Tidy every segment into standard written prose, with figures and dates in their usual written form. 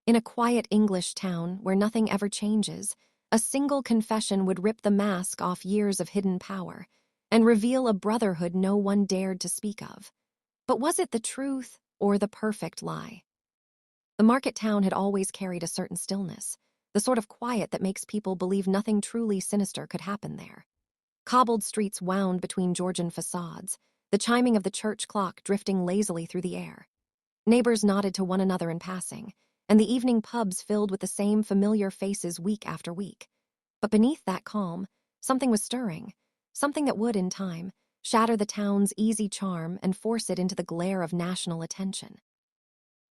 In a quiet English town where nothing ever changes, a single confession would rip the mask off years of hidden power and reveal a brotherhood no one dared to speak of. But was it the truth or the perfect lie? The market town had always carried a certain stillness, the sort of quiet that makes people believe nothing truly sinister could happen there. Cobbled streets wound between Georgian facades, the chiming of the church clock drifting lazily through the air. Neighbors nodded to one another in passing, and the evening pubs filled with the same familiar faces week after week. But beneath that calm, something was stirring, something that would, in time, shatter the town's easy charm and force it into the glare of national attention.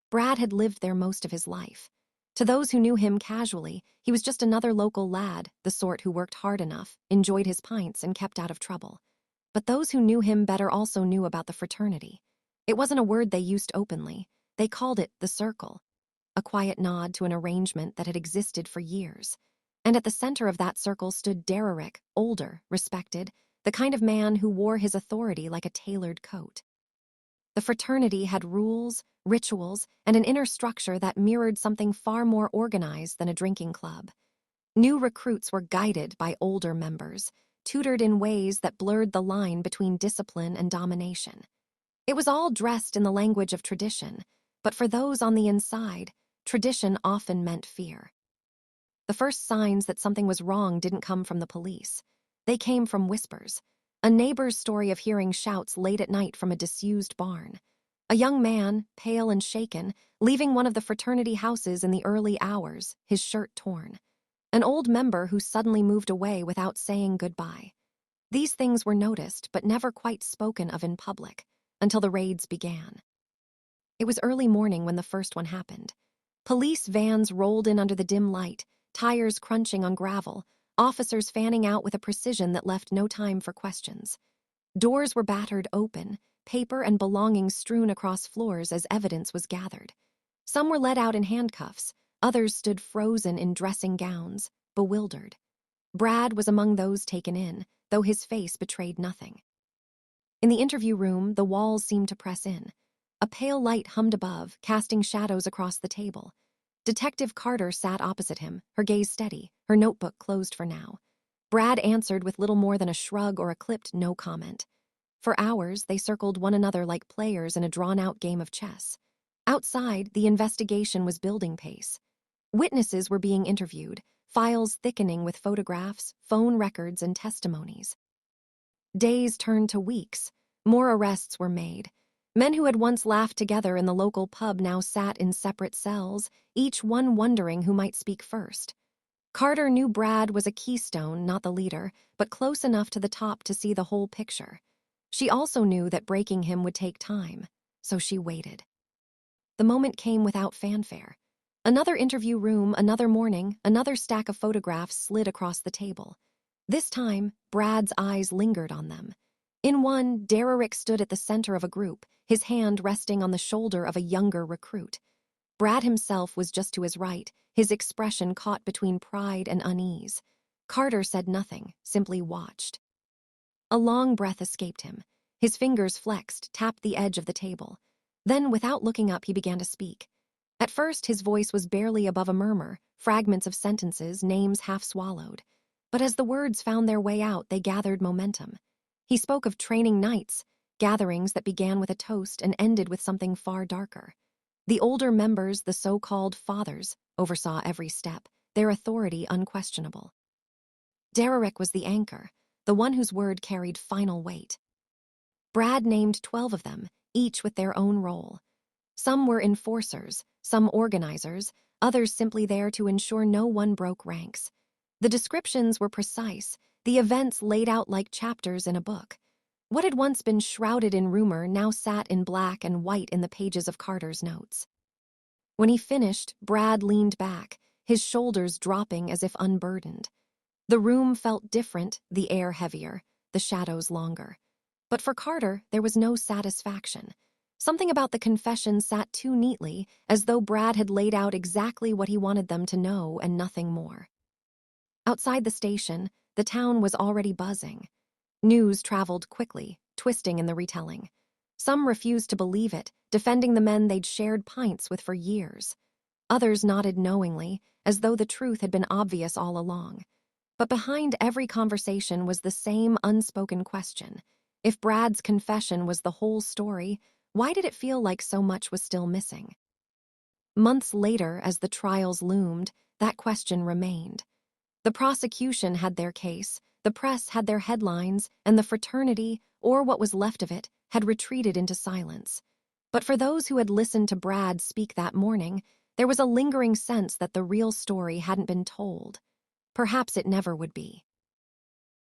Brad had lived there most of his life. To those who knew him casually, he was just another local lad, the sort who worked hard enough, enjoyed his pints, and kept out of trouble. But those who knew him better also knew about the fraternity. It wasn't a word they used openly. They called it the circle, a quiet nod to an arrangement that had existed for years. And at the center of that circle stood Dererick, older, respected, the kind of man who wore his authority like a tailored coat. The fraternity had rules, rituals, and an inner structure that mirrored something far more organized than a drinking club. New recruits were guided by older members, tutored in ways that blurred the line between discipline and domination. It was all dressed in the language of tradition, but for those on the inside, tradition often meant fear. The first signs that something was wrong didn't come from the police. They came from whispers. A neighbor's story of hearing shouts late at night from a disused barn. A young man, pale and shaken, leaving one of the fraternity houses in the early hours, his shirt torn. An old member who suddenly moved away without saying goodbye. These things were noticed but never quite spoken of in public, until the raids began. It was early morning when the first one happened. Police vans rolled in under the dim light, tires crunching on gravel, officers fanning out with a precision that left no time for questions. Doors were battered open, paper and belongings strewn across floors as evidence was gathered. Some were led out in handcuffs, others stood frozen in dressing gowns, bewildered. Brad was among those taken in, though his face betrayed nothing. In the interview room, the walls seemed to press in. A pale light hummed above, casting shadows across the table. Detective Carter sat opposite him, her gaze steady, her notebook closed for now. Brad answered with little more than a shrug or a clipped no comment. For hours, they circled one another like players in a drawn-out game of chess. Outside, the investigation was building pace. Witnesses were being interviewed, files thickening with photographs, phone records, and testimonies. Days turned to weeks. More arrests were made. Men who had once laughed together in the local pub now sat in separate cells, each one wondering who might speak first. Carter knew Brad was a keystone, not the leader, but close enough to the top to see the whole picture. She also knew that breaking him would take time, so she waited. The moment came without fanfare. Another interview room, another morning, another stack of photographs slid across the table. This time, Brad's eyes lingered on them. In one, Dererick stood at the center of a group, his hand resting on the shoulder of a younger recruit. Brad himself was just to his right, his expression caught between pride and unease. Carter said nothing, simply watched. A long breath escaped him. His fingers flexed, tapped the edge of the table. Then, without looking up, he began to speak. At first, his voice was barely above a murmur, fragments of sentences, names half swallowed. But as the words found their way out, they gathered momentum. He spoke of training nights, gatherings that began with a toast and ended with something far darker. The older members, the so-called fathers, oversaw every step, their authority unquestionable. Dererick was the anchor, the one whose word carried final weight. Brad named 12 of them, each with their own role. Some were enforcers, some organizers, others simply there to ensure no one broke ranks. The descriptions were precise, the events laid out like chapters in a book. What had once been shrouded in rumor now sat in black and white in the pages of Carter's notes. When he finished, Brad leaned back, his shoulders dropping as if unburdened. The room felt different, the air heavier, the shadows longer. But for Carter, there was no satisfaction. Something about the confession sat too neatly, as though Brad had laid out exactly what he wanted them to know and nothing more. Outside the station, the town was already buzzing. News traveled quickly, twisting in the retelling. Some refused to believe it, defending the men they'd shared pints with for years. Others nodded knowingly, as though the truth had been obvious all along. But behind every conversation was the same unspoken question. If Brad's confession was the whole story, why did it feel like so much was still missing? Months later, as the trials loomed, that question remained. The prosecution had their case, the press had their headlines, and the fraternity, or what was left of it, had retreated into silence. But for those who had listened to Brad speak that morning, there was a lingering sense that the real story hadn't been told. Perhaps it never would be.